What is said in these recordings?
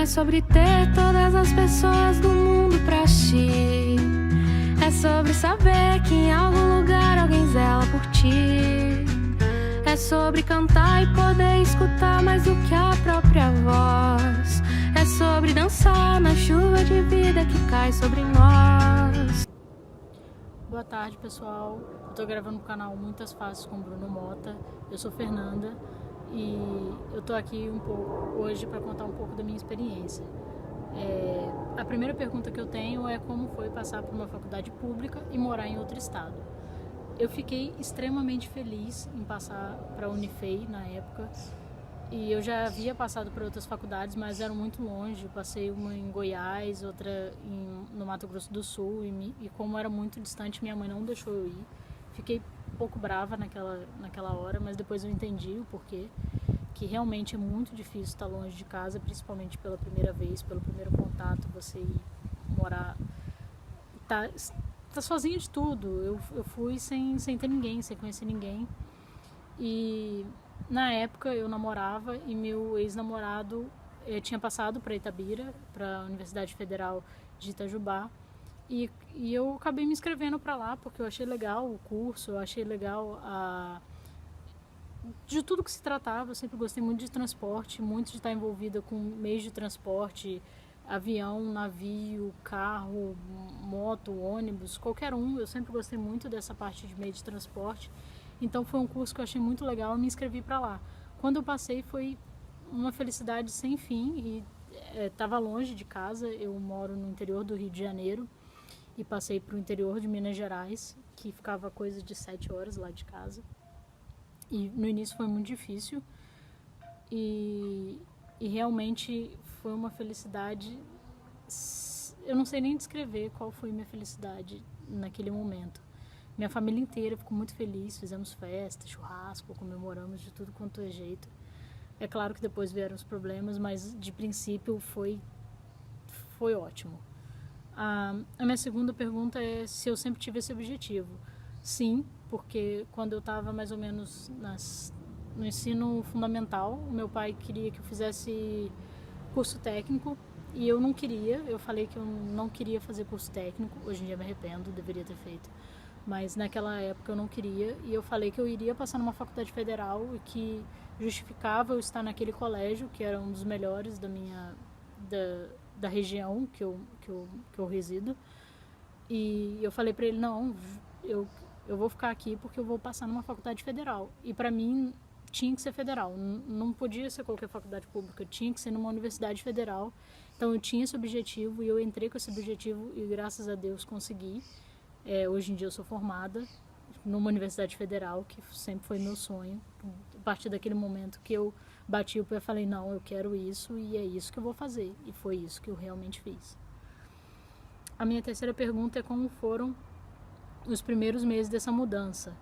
é sobre ter todas as pessoas do mundo pra ti. É sobre saber que em algum lugar alguém zela por ti. É sobre cantar e poder escutar mais do que a própria voz. É sobre dançar na chuva de vida que cai sobre nós. Boa tarde, pessoal. Eu tô gravando no canal Muitas Faces com Bruno Mota. Eu sou Fernanda e eu tô aqui hoje para contar um pouco da minha experiência. A primeira pergunta que eu tenho é como foi passar por uma faculdade pública e morar em outro estado. Eu fiquei extremamente feliz em passar para a Unifei na época, e eu já havia passado por outras faculdades, mas eram muito longe. Eu passei uma em Goiás, outra no Mato Grosso do Sul, e como era muito distante, minha mãe não deixou eu ir. Fiquei um pouco brava naquela hora, mas depois eu entendi o porquê, que realmente é muito difícil estar longe de casa, principalmente pela primeira vez, pelo primeiro contato, você ir morar, tá sozinho de tudo. Eu fui sem ter ninguém, sem conhecer ninguém. E na época eu namorava e meu ex-namorado tinha passado para Itabira, para a Universidade Federal de Itajubá, e eu acabei me inscrevendo para lá porque eu achei legal o curso, eu achei legal de tudo que se tratava. Eu sempre gostei muito de transporte, muito de estar envolvida com meios de transporte, avião, navio, carro, moto, ônibus, qualquer um. Eu sempre gostei muito dessa parte de meio de transporte. Então foi um curso que eu achei muito legal e me inscrevi para lá. Quando eu passei foi uma felicidade sem fim, e estava longe de casa. Eu moro no interior do Rio de Janeiro e passei para o interior de Minas Gerais, que ficava coisa de 7 horas lá de casa. E no início foi muito difícil e realmente foi uma felicidade. Eu não sei nem descrever qual foi minha felicidade naquele momento. Minha família inteira ficou muito feliz, fizemos festa, churrasco, comemoramos de tudo quanto é jeito. É claro que depois vieram os problemas, mas de princípio foi ótimo. A minha segunda pergunta é se eu sempre tive esse objetivo. Sim, porque quando eu estava mais ou menos no ensino fundamental, o meu pai queria que eu fizesse curso técnico e eu não queria. Eu falei que eu não queria fazer curso técnico. Hoje em dia me arrependo, deveria ter feito. Mas naquela época eu não queria, e eu falei que eu iria passar numa faculdade federal e que justificava eu estar naquele colégio, que era um dos melhores da região que eu resido. E eu falei para ele, não, eu vou ficar aqui porque eu vou passar numa faculdade federal. E para mim tinha que ser federal, não podia ser qualquer faculdade pública, tinha que ser numa universidade federal. Então eu tinha esse objetivo e eu entrei com esse objetivo e graças a Deus consegui. Hoje em dia eu sou formada numa universidade federal, que sempre foi meu sonho. A partir daquele momento que eu bati o pé e falei, não, eu quero isso e é isso que eu vou fazer. E foi isso que eu realmente fiz. A minha terceira pergunta é como foram os primeiros meses dessa mudança.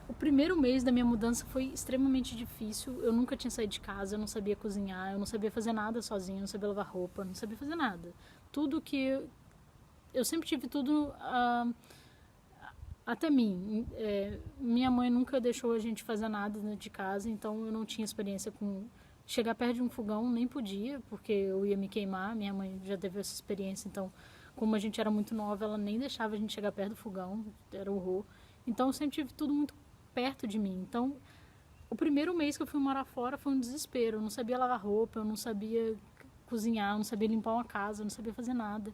O primeiro mês da minha mudança foi extremamente difícil. Eu nunca tinha saído de casa, eu não sabia cozinhar, eu não sabia fazer nada sozinha, eu não sabia lavar roupa, não sabia fazer nada. Tudo que eu sempre tive tudo até mim. Minha mãe nunca deixou a gente fazer nada dentro de casa, então eu não tinha experiência com chegar perto de um fogão, nem podia, porque eu ia me queimar. Minha mãe já teve essa experiência, então como a gente era muito nova, ela nem deixava a gente chegar perto do fogão, era horror. Então eu sempre tive tudo muito perto de mim. Então o primeiro mês que eu fui morar fora foi um desespero. Eu não sabia lavar roupa, eu não sabia cozinhar, eu não sabia limpar uma casa, eu não sabia fazer nada.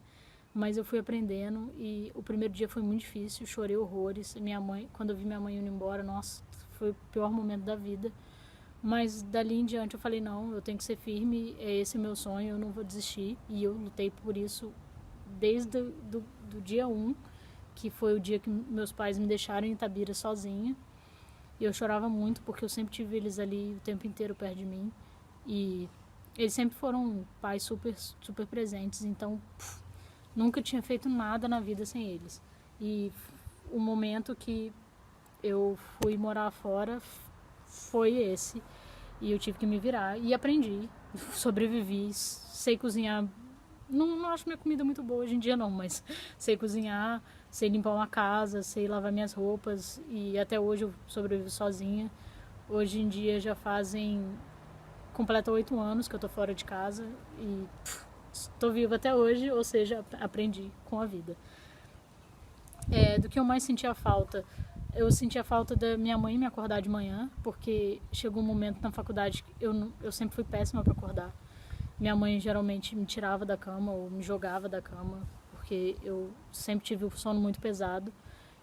Mas eu fui aprendendo e o primeiro dia foi muito difícil, chorei horrores. Minha mãe, quando eu vi minha mãe indo embora, nossa, foi o pior momento da vida. Mas dali em diante eu falei, não, eu tenho que ser firme, é esse meu sonho, eu não vou desistir. E eu lutei por isso desde do dia 1, que foi o dia que meus pais me deixaram em Itabira sozinha. E eu chorava muito porque eu sempre tive eles ali o tempo inteiro perto de mim. E eles sempre foram pais super, super presentes, então nunca tinha feito nada na vida sem eles. E o momento que eu fui morar fora foi esse. E eu tive que me virar. E aprendi, sobrevivi, sei cozinhar. Não acho minha comida muito boa hoje em dia não, mas sei cozinhar, sei limpar uma casa, sei lavar minhas roupas. E até hoje eu sobrevivo sozinha. Hoje em dia já fazem completa 8 anos que eu tô fora de casa e estou viva até hoje, ou seja, aprendi com a vida. Do que eu mais sentia falta? Eu sentia falta da minha mãe me acordar de manhã, porque chegou um momento na faculdade que eu sempre fui péssima para acordar. Minha mãe geralmente me tirava da cama ou me jogava da cama, porque eu sempre tive o sono muito pesado.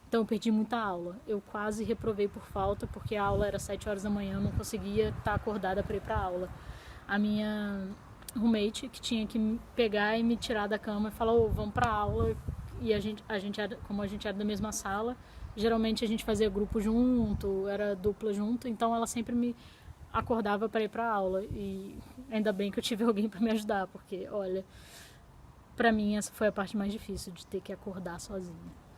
Então eu perdi muita aula. Eu quase reprovei por falta, porque a aula era 7 horas da manhã, eu não conseguia estar acordada para ir para a aula. A minha roommate, que tinha que me pegar e me tirar da cama e falar, vamos para a aula. E como a gente era da mesma sala, geralmente a gente fazia grupo junto, era dupla junto, então ela sempre me acordava para ir para a aula. E ainda bem que eu tive alguém para me ajudar, porque, olha, para mim essa foi a parte mais difícil, de ter que acordar sozinha.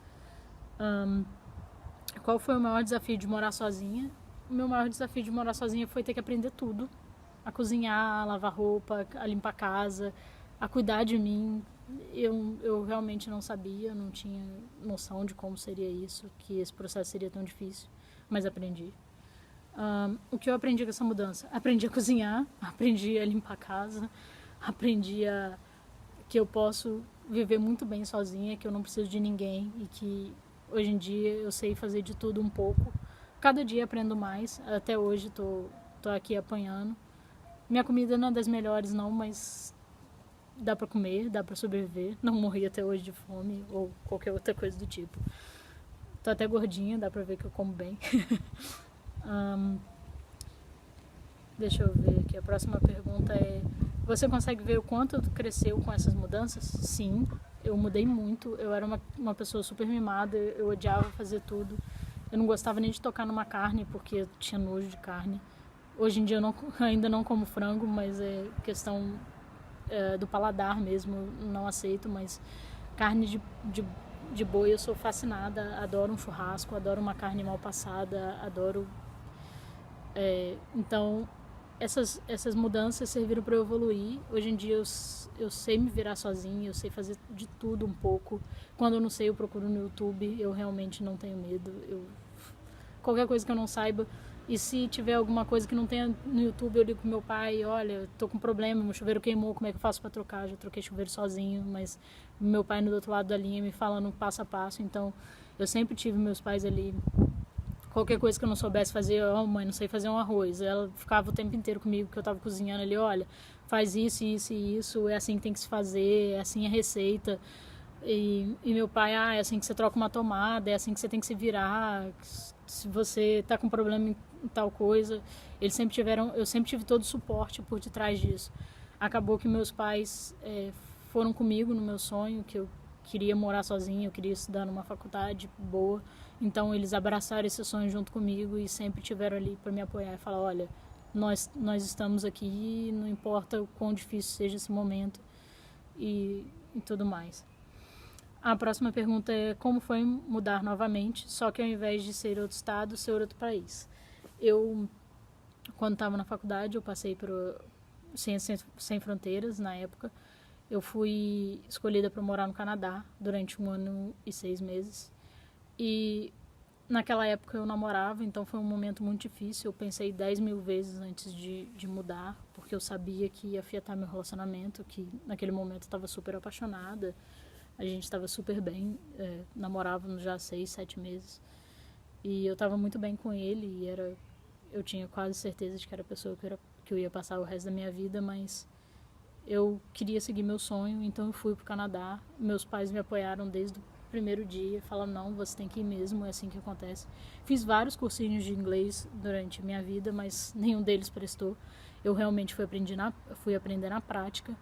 Qual foi o maior desafio de morar sozinha? O meu maior desafio de morar sozinha foi ter que aprender tudo. A cozinhar, a lavar roupa, a limpar a casa, a cuidar de mim. Eu realmente não sabia, não tinha noção de como seria isso, que esse processo seria tão difícil, mas aprendi. O que eu aprendi com essa mudança? Aprendi a cozinhar, aprendi a limpar a casa, aprendi que eu posso viver muito bem sozinha, que eu não preciso de ninguém e que hoje em dia eu sei fazer de tudo um pouco. Cada dia aprendo mais, até hoje tô aqui apanhando. Minha comida não é das melhores não, mas dá pra comer, dá pra sobreviver. Não morri até hoje de fome ou qualquer outra coisa do tipo. Tô até gordinha, dá pra ver que eu como bem. Deixa eu ver aqui, a próxima pergunta é: você consegue ver o quanto tu cresceu com essas mudanças? Sim, eu mudei muito. Eu era uma pessoa super mimada, eu odiava fazer tudo. Eu não gostava nem de tocar numa carne, porque eu tinha nojo de carne. Hoje em dia eu ainda não como frango, mas é questão do paladar mesmo, não aceito, mas carne de boi eu sou fascinada, adoro um churrasco, adoro uma carne mal passada, adoro... Então, essas mudanças serviram para eu evoluir. Hoje em dia eu sei me virar sozinha, eu sei fazer de tudo um pouco. Quando eu não sei, eu procuro no YouTube, eu realmente não tenho medo. Qualquer coisa que eu não saiba, e se tiver alguma coisa que não tenha no YouTube, eu ligo pro meu pai, olha, tô com problema, meu chuveiro queimou, como é que eu faço para trocar? Já troquei chuveiro sozinho, mas meu pai no outro lado da linha me falando passo a passo, então eu sempre tive meus pais ali. Qualquer coisa que eu não soubesse fazer, mãe, não sei fazer um arroz. Ela ficava o tempo inteiro comigo, que eu tava cozinhando ali, olha, faz isso, isso e isso, é assim que tem que se fazer, é assim a receita. E meu pai, é assim que você troca uma tomada, é assim que você tem que se virar, se você tá com problema em tal coisa. Eu sempre tive todo o suporte por detrás disso. Acabou que meus pais foram comigo no meu sonho, que eu queria morar sozinha, eu queria estudar numa faculdade boa. Então eles abraçaram esse sonho junto comigo e sempre tiveram ali para me apoiar e falar, olha, nós estamos aqui, não importa o quão difícil seja esse momento e tudo mais. A próxima pergunta é: como foi mudar novamente, só que ao invés de ser outro estado, ser outro país? Eu, quando estava na faculdade, eu passei por Sem Fronteiras, na época. Eu fui escolhida para morar no Canadá durante 1 ano e 6 meses. E naquela época eu namorava, então foi um momento muito difícil. Eu pensei 10 mil vezes antes de mudar, porque eu sabia que ia afetar meu relacionamento, que naquele momento eu estava super apaixonada. A gente estava super bem, namorávamos já 6, 7 meses. E eu estava muito bem com ele e eu tinha quase certeza de que era a pessoa que eu ia passar o resto da minha vida, mas eu queria seguir meu sonho, então eu fui para o Canadá. Meus pais me apoiaram desde o primeiro dia, falaram, não, você tem que ir mesmo, é assim que acontece. Fiz vários cursinhos de inglês durante a minha vida, mas nenhum deles prestou. Eu realmente fui aprender na prática,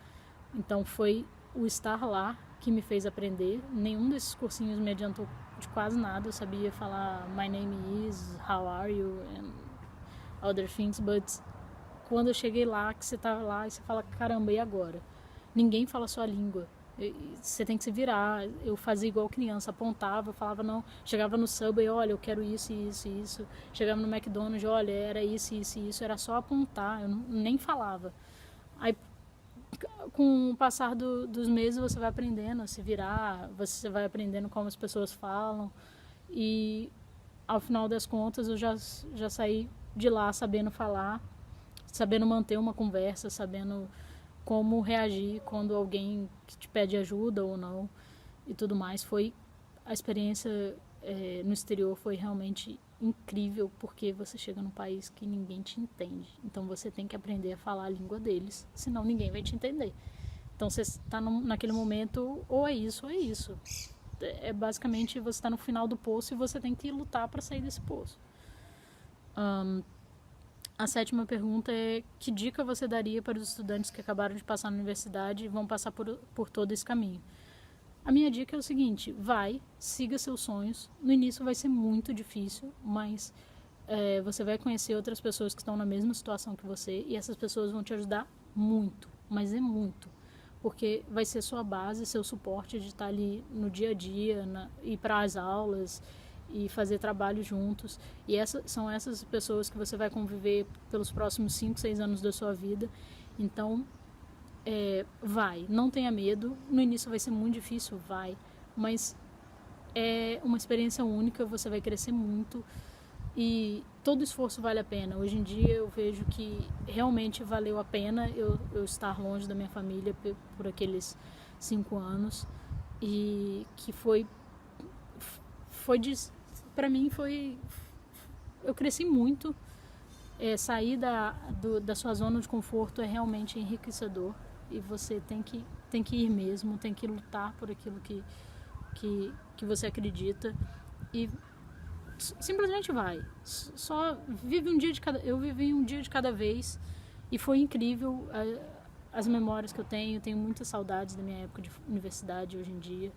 então foi o estar lá que me fez aprender. Nenhum desses cursinhos me adiantou de quase nada. Eu sabia falar my name is, how are you, and other things, but quando eu cheguei lá, que você tá lá e você fala, caramba, e agora? Ninguém fala a sua língua. Você tem que se virar. Eu fazia igual criança, apontava, falava não. Chegava no Subway, olha, eu quero isso, isso, isso. Chegava no McDonald's, olha, era isso, isso, isso. Era só apontar, eu nem falava. Aí, com o passar dos meses, você vai aprendendo a se virar, você vai aprendendo como as pessoas falam. E, ao final das contas, eu já saí de lá sabendo falar sabendo manter uma conversa, sabendo como reagir quando alguém que te pede ajuda ou não e tudo mais. A experiência no exterior foi realmente incrível, porque você chega num país que ninguém te entende. Então você tem que aprender a falar a língua deles, senão ninguém vai te entender. Então você está naquele momento, ou é isso ou é isso. Basicamente você está no final do poço e você tem que lutar para sair desse poço. A 7ª pergunta é: que dica você daria para os estudantes que acabaram de passar na universidade e vão passar por todo esse caminho? A minha dica é o seguinte: siga seus sonhos. No início vai ser muito difícil, mas você vai conhecer outras pessoas que estão na mesma situação que você, e essas pessoas vão te ajudar muito, mas é muito, porque vai ser sua base, seu suporte de estar ali no dia a dia, ir para as aulas e fazer trabalho juntos. E são essas pessoas que você vai conviver pelos próximos 5, 6 anos da sua vida. Então, não tenha medo. No início vai ser muito difícil, mas é uma experiência única, você vai crescer muito e todo esforço vale a pena. Hoje em dia eu vejo que realmente valeu a pena eu estar longe da minha família por aqueles 5 anos, e que para mim eu cresci muito. Sair da sua zona de conforto é realmente enriquecedor, e você tem que ir mesmo, tem que lutar por aquilo que você acredita, e simplesmente vai. Só vive um dia de cada... Eu vivi um dia de cada vez e foi incrível. As memórias que eu tenho muitas saudades da minha época de universidade hoje em dia,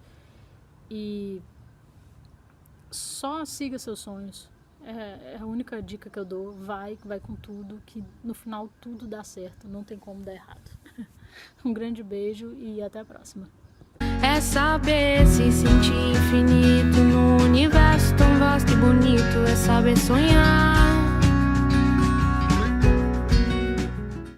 e só siga seus sonhos. É a única dica que eu dou. Vai com tudo, que no final tudo dá certo, não tem como dar errado. Um grande beijo e até a próxima. É saber se sentir infinito no